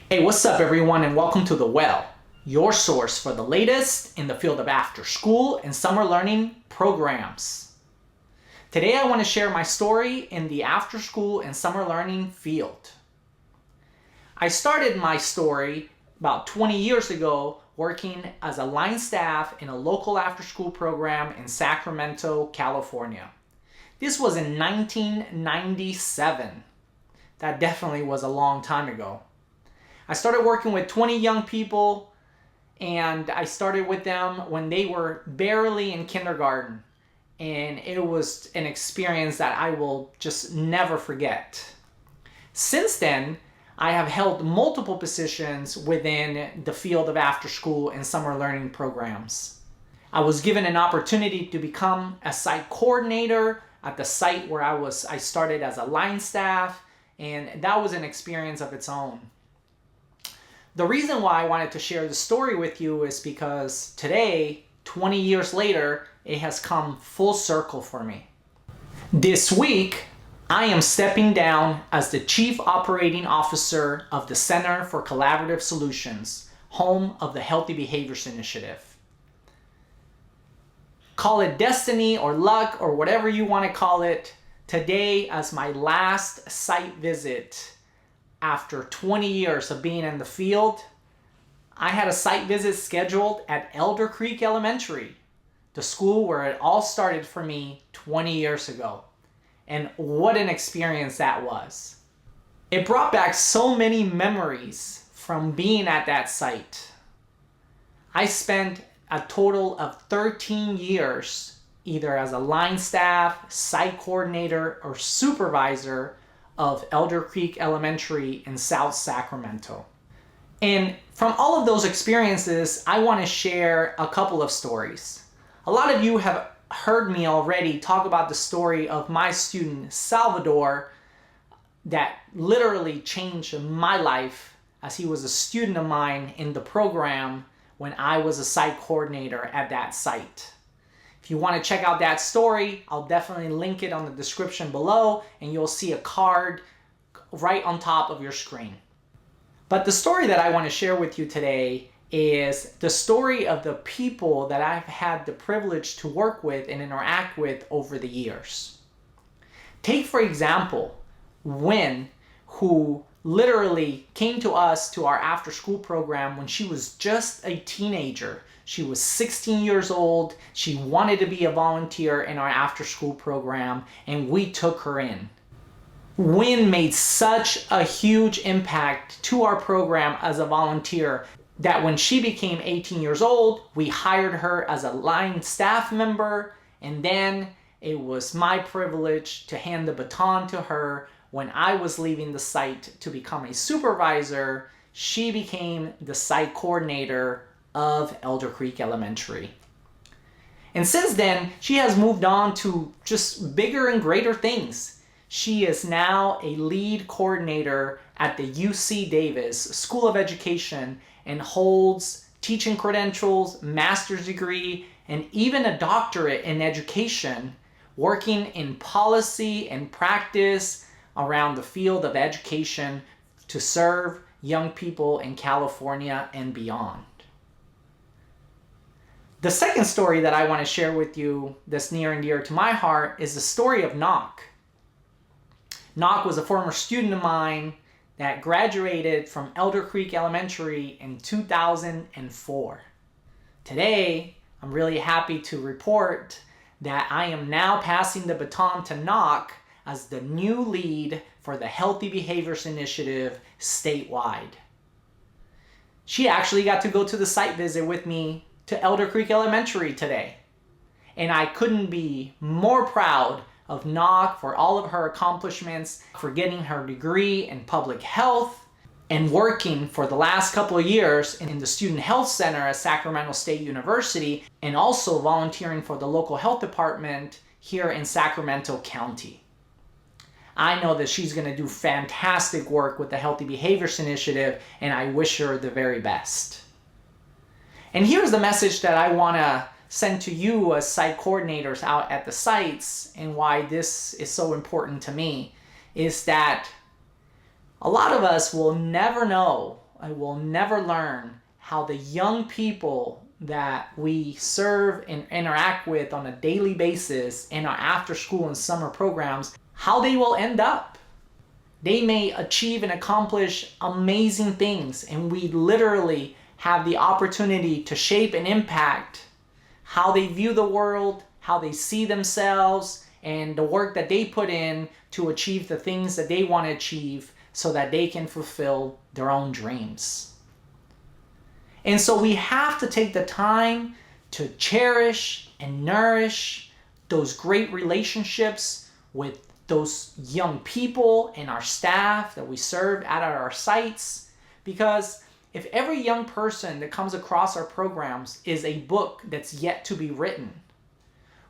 Hey, what's up everyone, and welcome to The Well, your source for the latest in the field of after school and summer learning programs. Today I want to share my story in the after school and summer learning field. I started my story about 20 years ago working as a line staff in a local after school program in Sacramento, California. This was in 1997. That definitely was a long time ago. I started working with 20 young people, and I started with them when they were barely in kindergarten. And it was an experience that I will just never forget. Since then, I have held multiple positions within the field of after school and summer learning programs. I was given an opportunity to become a site coordinator at the site where I started as a line staff, and that was an experience of its own. The reason why I wanted to share the story with you is because today, 20 years later, it has come full circle for me. This week, I am stepping down as the Chief Operating Officer of the Center for Collaborative Solutions, home of the Healthy Behaviors Initiative. Call it destiny or luck or whatever you want to call it, today as my last site visit. After 20 years of being in the field, I had a site visit scheduled at Elder Creek Elementary, the school where it all started for me 20 years ago. And what an experience that was. It brought back so many memories from being at that site. I spent a total of 13 years either as a line staff, site coordinator, or supervisor of Elder Creek Elementary in South Sacramento. And from all of those experiences, I want to share a couple of stories. A lot of you have heard me already talk about the story of my student Salvador that literally changed my life, as he was a student of mine in the program when I was a site coordinator at that site. If you want to check out that story, I'll definitely link it on the description below, and you'll see a card right on top of your screen. But the story that I want to share with you today is the story of the people that I've had the privilege to work with and interact with over the years. Take, for example, Wynn, who literally came to us to our after school program when she was just a teenager. She was 16 years old. She wanted to be a volunteer in our after school program, and we took her in. Wynn made such a huge impact to our program as a volunteer that when she became 18 years old, we hired her as a line staff member, and then it was my privilege to hand the baton to her when I was leaving the site to become a supervisor. She became the site coordinator of Elder Creek Elementary. And since then, she has moved on to just bigger and greater things. She is now a lead coordinator at the UC Davis School of Education and holds teaching credentials, master's degree, and even a doctorate in education, working in policy and practice around the field of education to serve young people in California and beyond. The second story that I want to share with you that's near and dear to my heart is the story of Knock. Knock was a former student of mine that graduated from Elder Creek Elementary in 2004. Today, I'm really happy to report that I am now passing the baton to Knock as the new lead for the Healthy Behaviors Initiative statewide. She actually got to go to the site visit with me to Elder Creek Elementary today. And I couldn't be more proud of Knock for all of her accomplishments, for getting her degree in public health, and working for the last couple of years in the Student Health Center at Sacramento State University, and also volunteering for the local health department here in Sacramento County. I know that she's going to do fantastic work with the Healthy Behaviors Initiative, and I wish her the very best. And here's the message that I want to send to you as site coordinators out at the sites, and why this is so important to me, is that a lot of us will never know I will never learn how the young people that we serve and interact with on a daily basis in our after school and summer programs, how they will end up. They may achieve and accomplish amazing things, and we literally have the opportunity to shape and impact how they view the world, how they see themselves, and the work that they put in to achieve the things that they want to achieve so that they can fulfill their own dreams. And so we have to take the time to cherish and nourish those great relationships with those young people and our staff that we serve at our sites. Because if every young person that comes across our programs is a book that's yet to be written,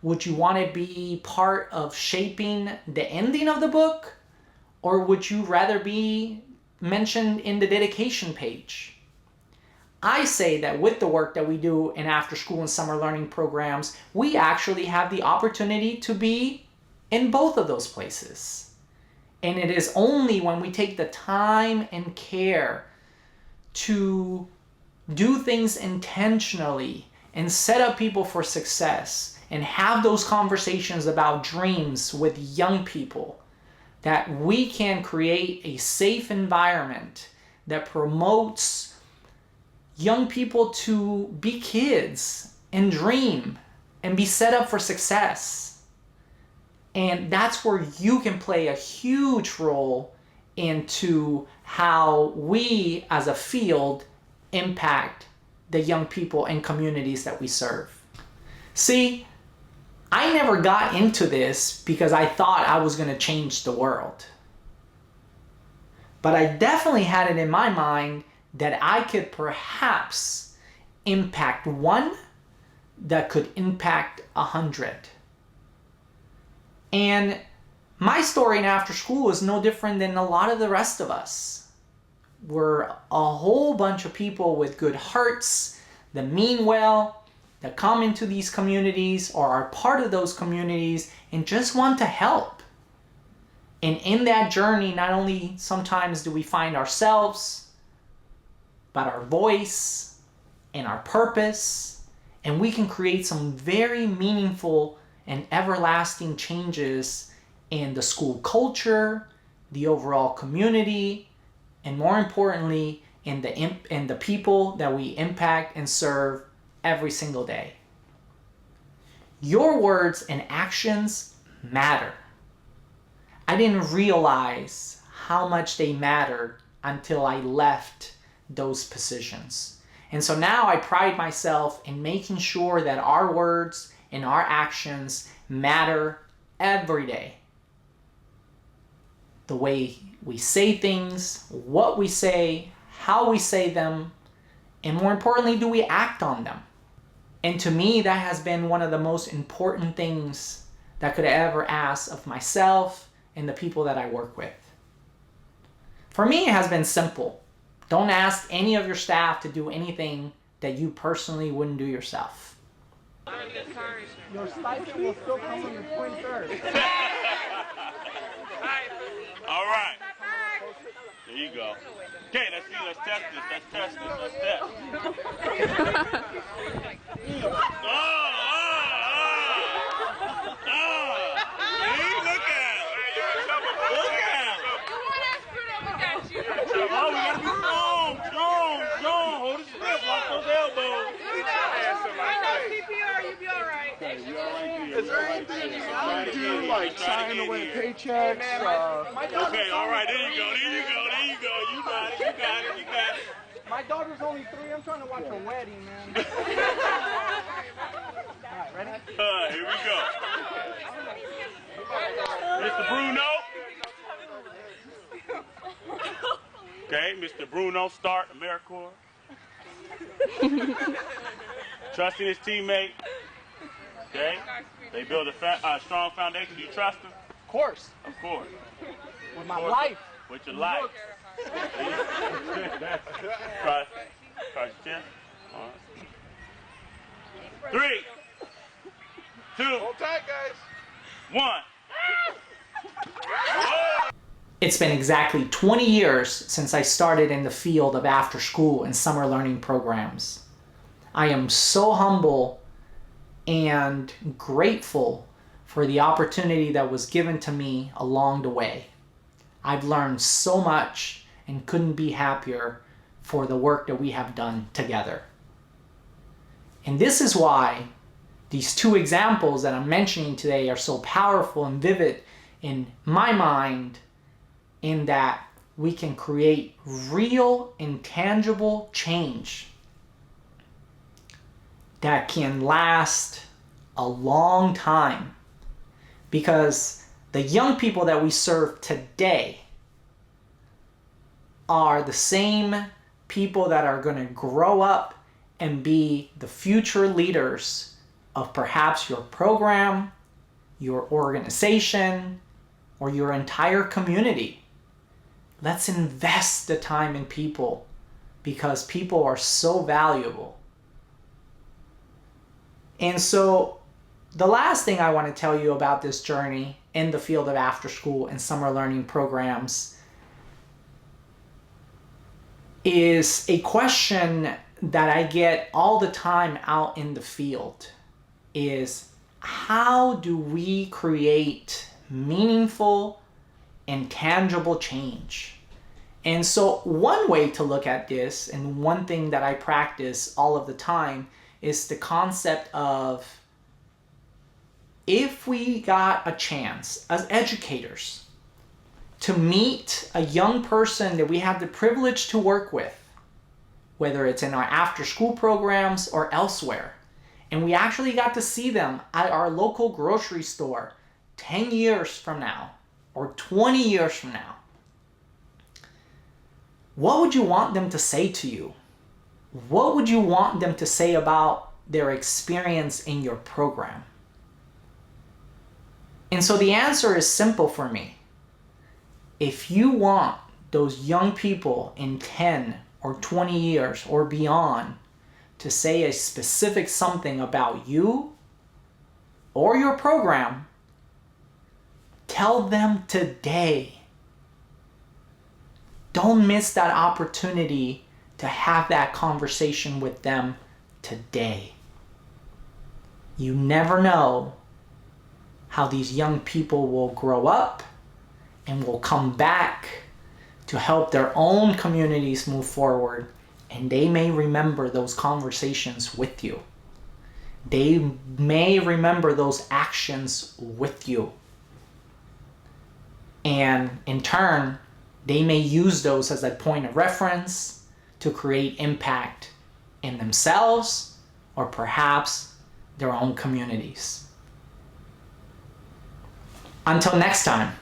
would you want to be part of shaping the ending of the book? Or would you rather be mentioned in the dedication page? I say that with the work that we do in after school and summer learning programs, we actually have the opportunity to be in both of those places. And it is only when we take the time and care to do things intentionally and set up people for success and have those conversations about dreams with young people that we can create a safe environment that promotes young people to be kids and dream and be set up for success. And that's where you can play a huge role into how we as a field impact the young people and communities that we serve. See, I never got into this because I thought I was going to change the world. But I definitely had it in my mind that I could perhaps impact one that could impact 100. And my story in after school is no different than a lot of the rest of us. We're a whole bunch of people with good hearts that mean well, that come into these communities or are part of those communities and just want to help. And in that journey, not only sometimes do we find ourselves, but our voice and our purpose, and we can create some very meaningful and everlasting changes in the school culture, the overall community, and more importantly, in the people that we impact and serve every single day. Your words and actions matter. I didn't realize how much they mattered until I left those positions. And so now I pride myself in making sure that our words and our actions matter every day. The way we say things, what we say, how we say them, and more importantly, do we act on them? And to me, that has been one of the most important things that could ever ask of myself and the people that I work with. For me, it has been simple. Don't ask any of your staff to do anything that you personally wouldn't do yourself. Your stipend will still come when you're 23rd. All right. There you go. Okay, let's see. Let's test this. Let's test this. Let's test. See, look at him. Look at him. Oh, we gotta be strong. Hold it stiff. Lock those elbows. I know CPR, you'll be all right. Is there anything you want to do, like sign away paychecks? Okay, all right. There you go. You got it. My daughter's only 3. I'm trying to watch a wedding, man. All right, ready? Here we go. Mr. Bruno. Okay, Mr. Bruno, start AmeriCorps. Trusting his teammate. Okay, they build a strong foundation. Do you trust them? Of course. Of course. With my life. With your life. Cross your chest. All right. 3, 2, Hold tight, guys. 1. It's been exactly 20 years since I started in the field of after school and summer learning programs. I am so humble and grateful for the opportunity that was given to me along the way. I've learned so much and couldn't be happier for the work that we have done together. And this is why these two examples that I'm mentioning today are so powerful and vivid in my mind, in that we can create real, intangible change that can last a long time. Because the young people that we serve today are the same people that are going to grow up and be the future leaders of perhaps your program, your organization, or your entire community. Let's invest the time in people, because people are so valuable. And so the last thing I want to tell you about this journey in the field of after school and summer learning programs is a question that I get all the time out in the field, is how do we create meaningful and tangible change? And so one way to look at this, and one thing that I practice all of the time, is the concept of, if we got a chance as educators to meet a young person that we have the privilege to work with, whether it's in our after school programs or elsewhere, and we actually got to see them at our local grocery store 10 years from now or 20 years from now, what would you want them to say to you? What would you want them to say about their experience in your program? And so the answer is simple for me. If you want those young people in 10 or 20 years or beyond to say a specific something about you or your program, tell them today. Don't miss that opportunity to have that conversation with them today. You never know how these young people will grow up and will come back to help their own communities move forward, and they may remember those conversations with you. They may remember those actions with you. And in turn, they may use those as a point of reference to create impact in themselves or perhaps their own communities. Until next time.